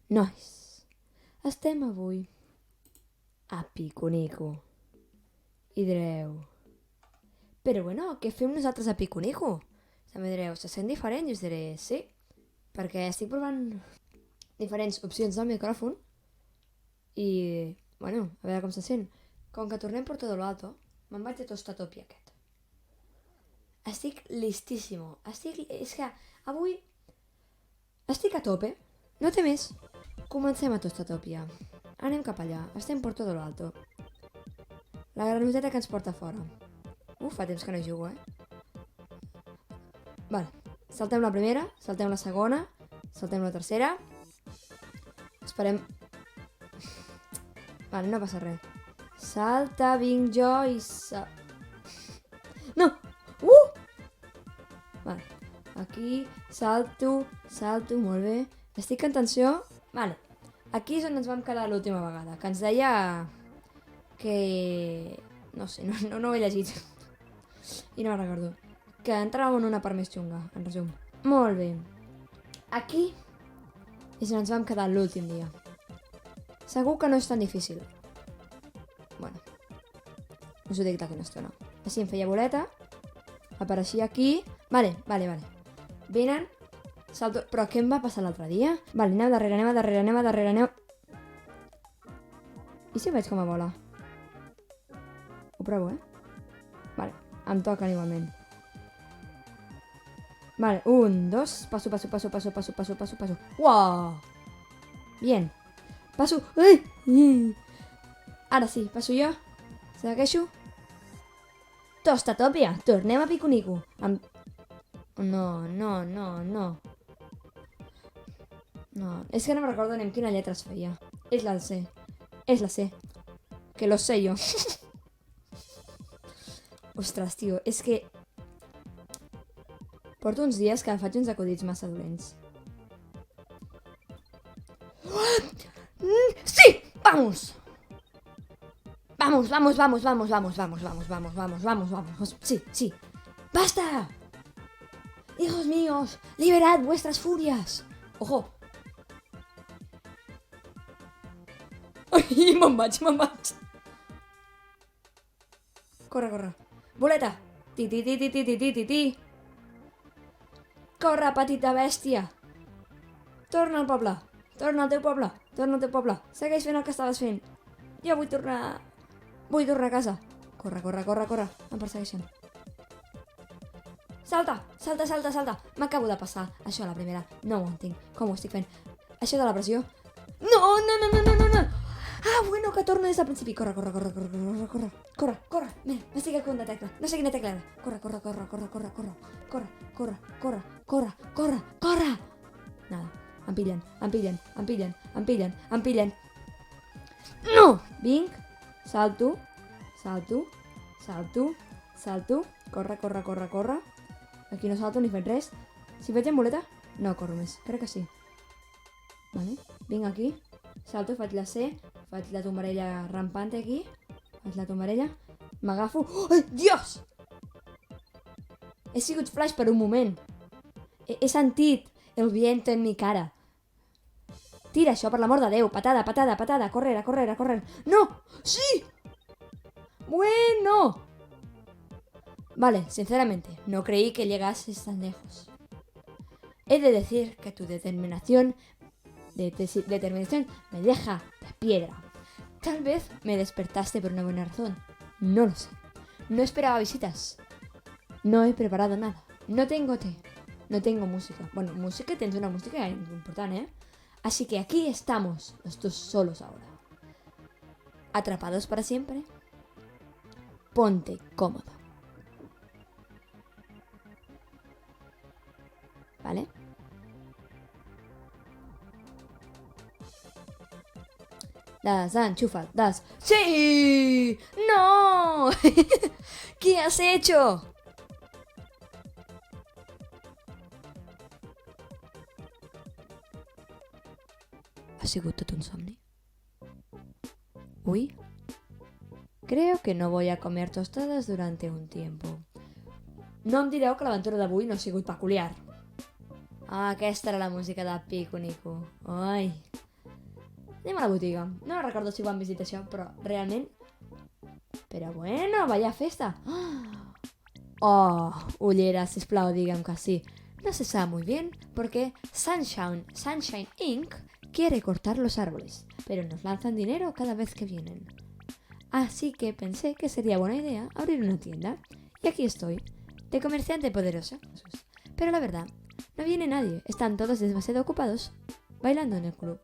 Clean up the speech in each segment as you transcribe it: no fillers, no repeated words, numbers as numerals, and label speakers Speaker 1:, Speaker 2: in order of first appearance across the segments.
Speaker 1: Nois, estem avui a Picunico. I direu, però bueno, què fem nosaltres a Picunico? També direu, se sent diferent? I us diré, sí, perquè estic provant diferents opcions del micròfon i, bueno, a veure com se sent. Com que tornem per todo lo alto, me'n vaig a Tostatopi aquest. Estic listíssimo. És que avui estic a tope. No té més. Comencem a Tostatòpia. Anem cap allà. Estem per todo lo alto. La granoteta que ens porta fora. Fa temps que no hi jugo, Vale. Saltem la primera, saltem la segona, saltem la tercera. Esperem... Vale, no passa res. Salta, vinc jo i... No! Vale. Aquí, salto, molt bé. Estic en tensió. Vale. Aquí és on ens vam quedar l'última vegada, que ens deia que... No sé, no ho he llegit. I no me'n recordo. Que entràvem en una part més xunga, en resum. Molt bé. Aquí és on ens vam quedar l'últim dia. Segur que no és tan difícil. Bueno, us ho dic d'aquí una estona. Així em feia boleta, apareixia aquí... Vale. Venen, salto... Però què em va passar l'altre dia? Vale, anem a darrere. I si veig com a vola? Ho provo, Vale, em toquen igualment. Vale, 1, 2, passo. Uau! Bien. Passo. Ara sí, passo jo. Segueixo. Tostatòpia, tornem a Picunico. No. No, és que no me recordo ni amb quina lletra es feia. És la C. Que lo sé jo. Ostres, tio, és que... Porto uns dies que faig uns acudits massa dolents. ¡Sí! ¡Vamos! Vamos. Sí. ¡Basta! ¡Hijos míos! ¡Liberad vuestras furias! ¡Ojo! Ai, me'n vaig. Corre. Boleta! Ti. Corre, petita bèstia! Torna al poble! Torna al teu poble! Segueix fent el que estaves fent! Jo vull tornar a casa! Corre! Em persegueixen! Salta! M'acabo de passar això a la primera. No ho entenc. Com ho estic fent? Això de la pressió... No! Ah, bueno, que torno des del principi. Corre. Mira, m'estic a punt de tecla. No sé quina tecla era. Corre. Nada. Em pillen. No! Vinc. Salto. Corre. Aquí no salto ni fent res. Si faig amb boleta, no corro més. Crec que sí. Vale. Vinc aquí. Salto, faig la C. Faig la tombarella rampante aquí. M'agafo... Oh, Dios! He sigut flash per un moment. He sentit el viento en mi cara. Tira això, per l'amor de Déu. Patada. Correr. No! Sí! Bueno. Vale, sinceramente, no creí que llegases tan lejos. He de decir que tu determinación me deja de piedra. Tal vez me despertaste por una buena razón. No lo sé. No esperaba visitas. No he preparado nada. No tengo té. No tengo música. Bueno, música, tens una música importante, Así que aquí estamos, los dos solos ahora. ¿Atrapados para siempre? Ponte cómodo. ¿Vale? Das, enchufa, das. ¡Sí! ¡No! ¿Qué has hecho? ¿Ha sido todo un somni? Uy. Creo que no voy a comer tostadas durante un tiempo. No em direu que l'aventura d'avui no ha sigut peculiar. Aquesta era la música de Picunico. Ai, Anem a la botiga. No recordo si ho han visitat això, però realment... Però bueno, vaya festa. Oh, ullera, sisplau, digue'm que sí. No se sabe muy bien porque Sunshine Inc. quiere cortar los árboles, pero nos lanzan dinero cada vez que vienen. Así que pensé que sería buena idea abrir una tienda. Y aquí estoy, de comerciante poderosa. Pero la verdad, no viene nadie. Están todos demasiado ocupados bailando en el club.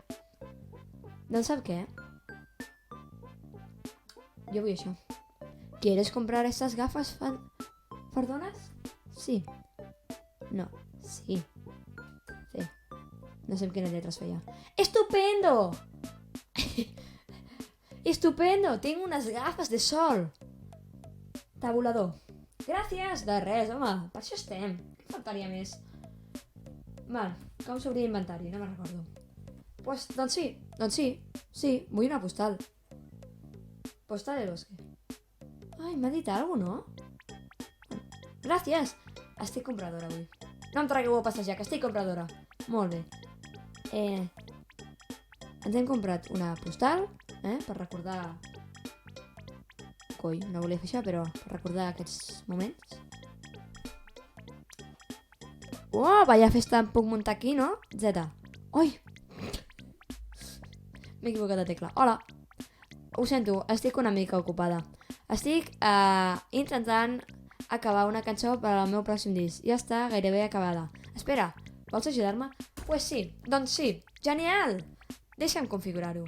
Speaker 1: ¿No sabes qué? Yo voy a eso. ¿Quieres comprar estas gafas fardonas? Sí. No. Sí. Sí. No sé qué letras feia. ¡Estupendo! ¡Estupendo! Tengo unas gafas de sol. Tabulador. Gràcies, de res, home. Per això estem. Què faltaria més? Val, com s'obria inventari? No me'n recordo. Pues, doncs sí. Sí, vull una postal. Postal del bosque. Ai, m'ha dit alguna cosa, no? Gràcies. Estic compradora avui. No em tragueu a passejar, que estic compradora. Molt bé. Ens hem comprat una postal, per recordar... Coi, no volia fer això, però per recordar aquests moments. Oh, vaya festa em puc muntar aquí, no? Z. Oi! M'he equivocat de tecla. Hola! Ho sento, estic una mica ocupada. Estic intentant acabar una cançó per al meu pròxim disc. Ja està gairebé acabada. Espera, vols ajudar-me? Pues sí, doncs sí. Genial! Deixa'm configurar-ho.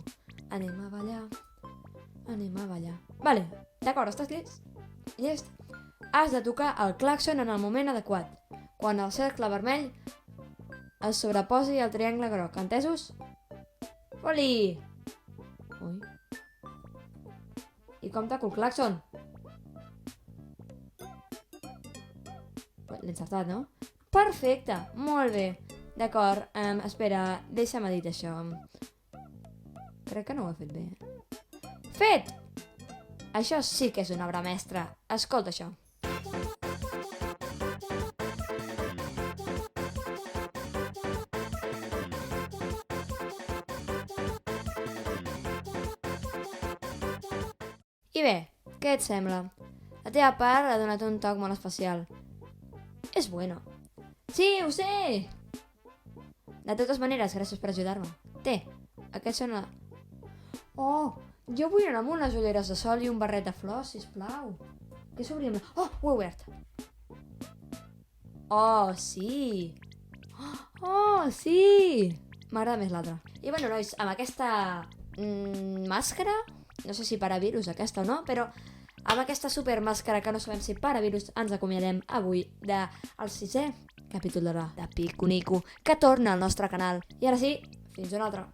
Speaker 1: Anem a ballar. Vale, d'acord, estàs llest? Llest? Has de tocar el clàxon en el moment adequat. Quan el cercle vermell es sobreposi al triangle groc. Entesos? Oli! Ui. I com toco el clàxon? L'he encertat, no? Perfecte, molt bé. D'acord, espera, deixa'm dir això. Crec que no ho he fet bé. Fet! Això sí que és una obra mestra. Escolta això. I bé, què et sembla? La teva part ha donat un toc molt especial. És bueno. Sí, ho sé! De totes maneres, gràcies per ajudar-me. Té, aquests són... Oh, jo vull anar amb unes ulleres de sol i un barret de flors, sisplau. Què s'obria? Oh, ho he obert. Oh, sí! Oh, sí! M'agrada més l'altra. I bueno, nois, amb aquesta màscara, no sé si paravirus aquesta o no, però amb aquesta supermàscara que no sabem si paravirus ens acomiadem avui del 6è capítol de Pico Nico, que torna al nostre canal. I ara sí, fins una altra.